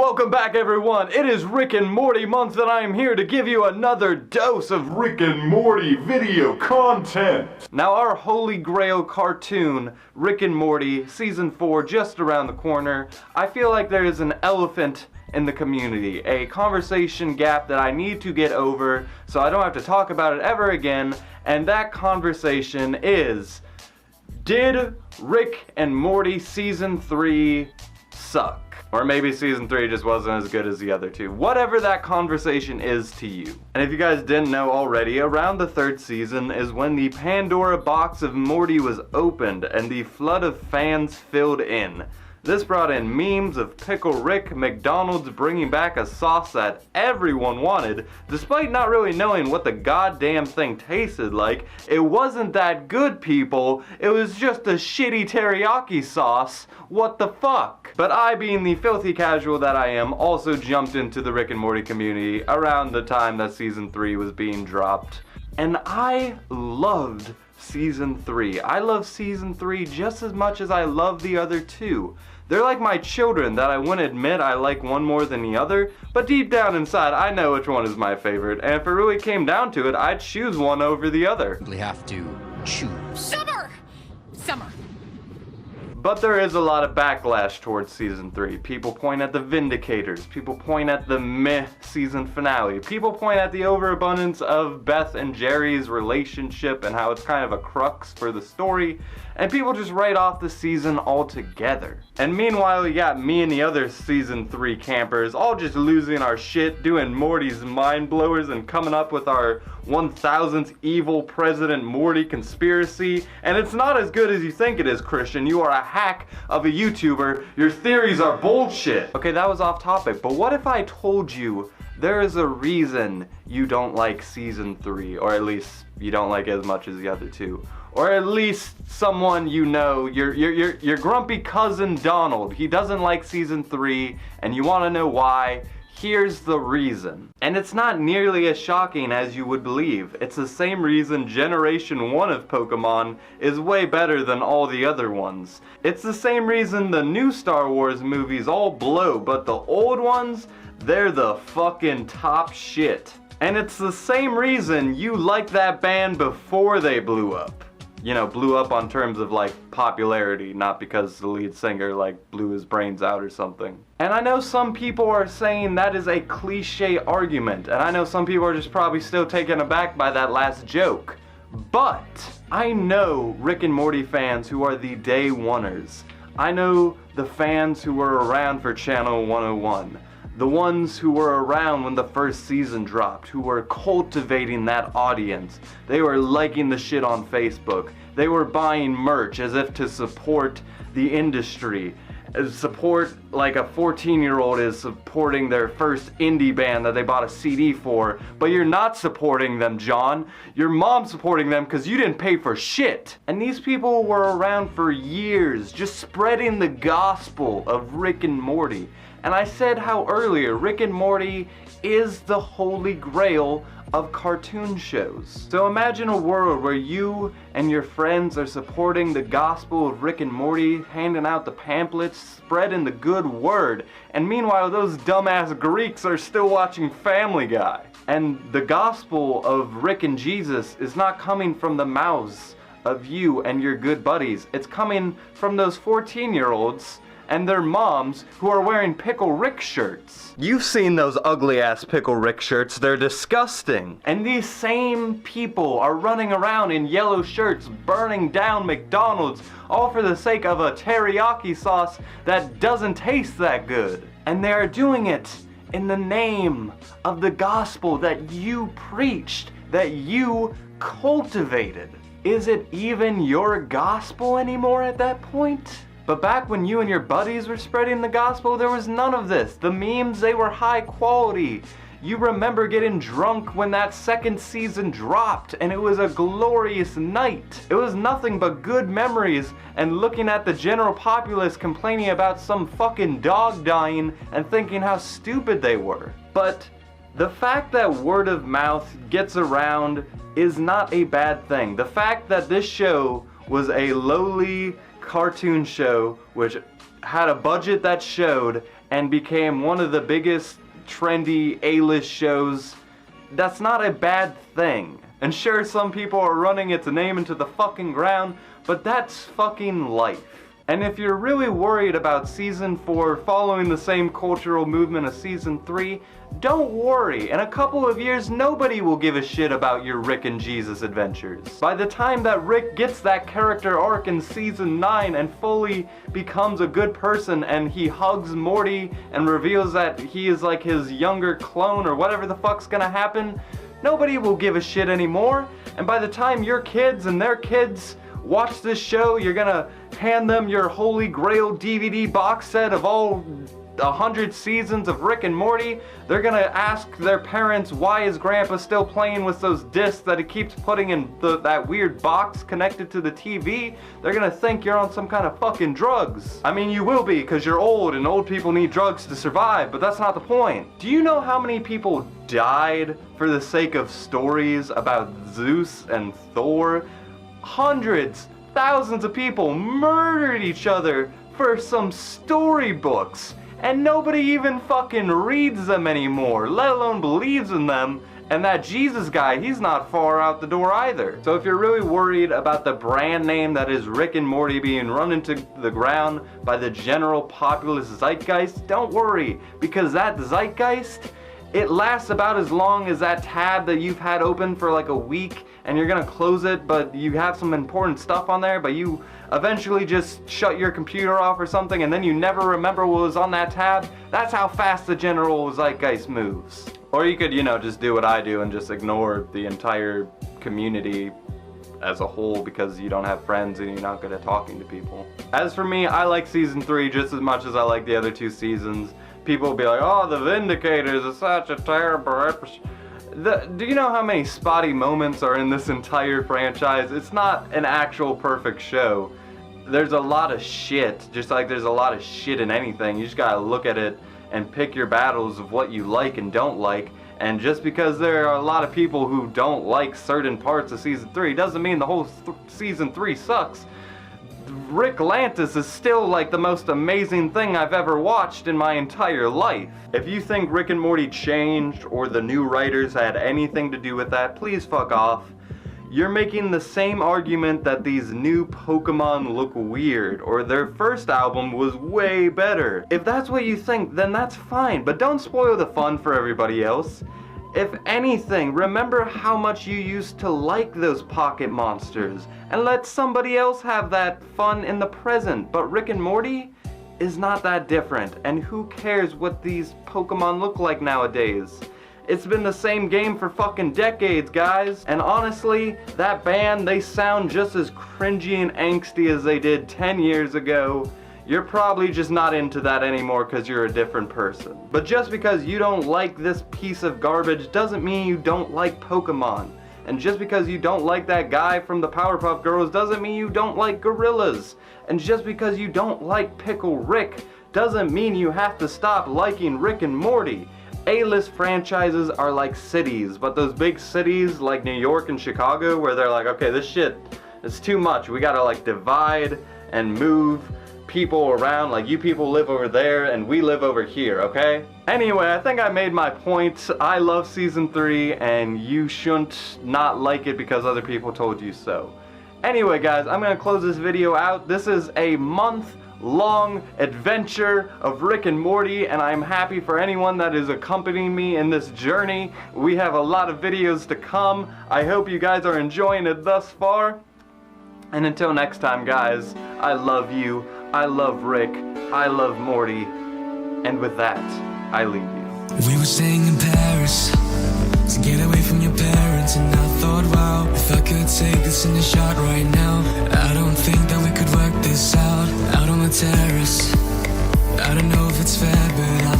Welcome back, everyone. It is Rick and Morty month, and I am here to give you another dose of Rick and Morty video content. Now, our holy grail cartoon, Rick and Morty, season 4, just around the corner. I feel like there is an elephant in the community, a conversation gap that I need to get over so I don't have to talk about it ever again, and that conversation is, did Rick and Morty season 3 suck? Or maybe season 3 just wasn't as good as the other two. Whatever that conversation is to you. And if you guys didn't know already, around the 3rd season is when the Pandora box of Morty was opened and the flood of fans filled in. This brought in memes of Pickle Rick, McDonald's bringing back a sauce that everyone wanted, despite not really knowing what the goddamn thing tasted like. It wasn't that good, people. It was just a shitty teriyaki sauce. What the fuck? But I, being the filthy casual that I am, also jumped into the Rick and Morty community around the time that season 3 was being dropped. And I loved season 3. I love season 3 just as much as I love the other two. They're like my children that I wouldn't admit I like one more than the other, but deep down inside I know which one is my favorite, and if it really came down to it, I'd choose one over the other. We have to choose. Summer! But there is a lot of backlash towards season 3. People point at the Vindicators, people point at the meh season finale, people point at the overabundance of Beth and Jerry's relationship and how it's kind of a crux for the story, and people just write off the season altogether. And meanwhile, you got me and the other season 3 campers all just losing our shit, doing Morty's mind blowers and coming up with our 1000th evil President Morty conspiracy. And it's not as good as you think it is, Christian. You are a hack of a YouTuber. Your theories are bullshit. Okay, that was off topic, but what if I told you there is a reason you don't like season 3, or at least you don't like it as much as the other two? Or at least someone you know, your grumpy cousin Donald, he doesn't like season 3, and you want to know why. Here's the reason. And it's not nearly as shocking as you would believe. It's the same reason Generation 1 of Pokemon is way better than all the other ones. It's the same reason the new Star Wars movies all blow, but the old ones, they're the fucking top shit. And it's the same reason you liked that band before they blew up. You know, blew up on terms of like popularity, not because the lead singer like blew his brains out or something. And I know some people are saying that is a cliche argument, and I know some people are just probably still taken aback by that last joke. But I know Rick and Morty fans who are the day oneers. I know the fans who were around for Channel 101. The ones who were around when the first season dropped, who were cultivating that audience. They were liking the shit on Facebook. They were buying merch as if to support the industry. Support like a 14-year-old is supporting their first indie band that they bought a CD for. But you're not supporting them, John. Your mom's supporting them because you didn't pay for shit. And these people were around for years, just spreading the gospel of Rick and Morty. And I said how earlier, Rick and Morty is the holy grail of cartoon shows. So imagine a world where you and your friends are supporting the gospel of Rick and Morty, handing out the pamphlets, spreading the good word, and meanwhile those dumbass Greeks are still watching Family Guy. And the gospel of Rick and Jesus is not coming from the mouths of you and your good buddies. It's coming from those 14-year-olds and their moms who are wearing Pickle Rick shirts. You've seen those ugly ass Pickle Rick shirts, they're disgusting. And these same people are running around in yellow shirts, burning down McDonald's, all for the sake of a teriyaki sauce that doesn't taste that good. And they are doing it in the name of the gospel that you preached, that you cultivated. Is it even your gospel anymore at that point? But back when you and your buddies were spreading the gospel, there was none of this. The memes, they were high quality. You remember getting drunk when that 2nd season dropped, and it was a glorious night. It was nothing but good memories, and looking at the general populace complaining about some fucking dog dying and thinking how stupid they were. But the fact that word of mouth gets around is not a bad thing. The fact that this show was a lowly cartoon show which had a budget that showed and became one of the biggest trendy A-list shows, that's not a bad thing. And sure, some people are running its name into the fucking ground, but that's fucking life. And if you're really worried about Season 4 following the same cultural movement as Season 3, don't worry. In a couple of years, nobody will give a shit about your Rick and Jesus adventures. By the time that Rick gets that character arc in Season 9 and fully becomes a good person and he hugs Morty and reveals that he is like his younger clone or whatever the fuck's gonna happen, nobody will give a shit anymore. And by the time your kids and their kids watch this show, you're gonna hand them your holy grail DVD box set of all 100 seasons of Rick and Morty. They're gonna ask their parents why is grandpa still playing with those discs that he keeps putting in that weird box connected to the TV. They're gonna think you're on some kind of fucking drugs. I mean, you will be, because you're old and old people need drugs to survive, but that's not the point. Do you know how many people died for the sake of stories about Zeus and Thor? Hundreds, thousands of people murdered each other for some storybooks. And nobody even fucking reads them anymore, let alone believes in them. And that Jesus guy, he's not far out the door either. So if you're really worried about the brand name that is Rick and Morty being run into the ground by the general populist zeitgeist, don't worry, because that zeitgeist, it lasts about as long as that tab that you've had open for like a week and you're gonna close it, but you have some important stuff on there, but you eventually just shut your computer off or something and then you never remember what was on that tab. That's how fast the general zeitgeist moves. Or you could, you know, just do what I do and just ignore the entire community as a whole because you don't have friends and you're not good at talking to people. As for me, I like Season 3 just as much as I like the other 2 seasons. People will be like, oh, The Vindicators is such a terrible episode. Do you know how many spotty moments are in this entire franchise? It's not an actual perfect show. There's a lot of shit, just like there's a lot of shit in anything. You just gotta look at it and pick your battles of what you like and don't like. And just because there are a lot of people who don't like certain parts of Season 3 doesn't mean the whole Season 3 sucks. Rick Lantis is still like the most amazing thing I've ever watched in my entire life. If you think Rick and Morty changed or the new writers had anything to do with that, please fuck off. You're making the same argument that these new Pokemon look weird or their first album was way better. If that's what you think, then that's fine, but don't spoil the fun for everybody else. If anything, remember how much you used to like those pocket monsters and let somebody else have that fun in the present. But Rick and Morty is not that different, and who cares what these Pokemon look like nowadays? It's been the same game for fucking decades, guys. And honestly, that band, they sound just as cringy and angsty as they did 10 years ago. You're probably just not into that anymore because you're a different person. But just because you don't like this piece of garbage doesn't mean you don't like Pokemon. And just because you don't like that guy from the Powerpuff Girls doesn't mean you don't like gorillas. And just because you don't like Pickle Rick doesn't mean you have to stop liking Rick and Morty. A-list franchises are like cities, but those big cities like New York and Chicago where they're like, okay, this shit is too much. We gotta like divide and move people around, like you people live over there and we live over here, okay? Anyway, I think I made my point. I love Season 3 and you shouldn't not like it because other people told you so. Anyway guys, I'm gonna close this video out. This is a month-long adventure of Rick and Morty and I'm happy for anyone that is accompanying me in this journey. We have a lot of videos to come. I hope you guys are enjoying it thus far. And until next time guys, I love you. I love Rick, I love Morty, and with that, I leave you. We were staying in Paris to get away from your parents, and I thought, wow, if I could take this in a shot right now, I don't think that we could work this out on the terrace. I don't know if it's fair, but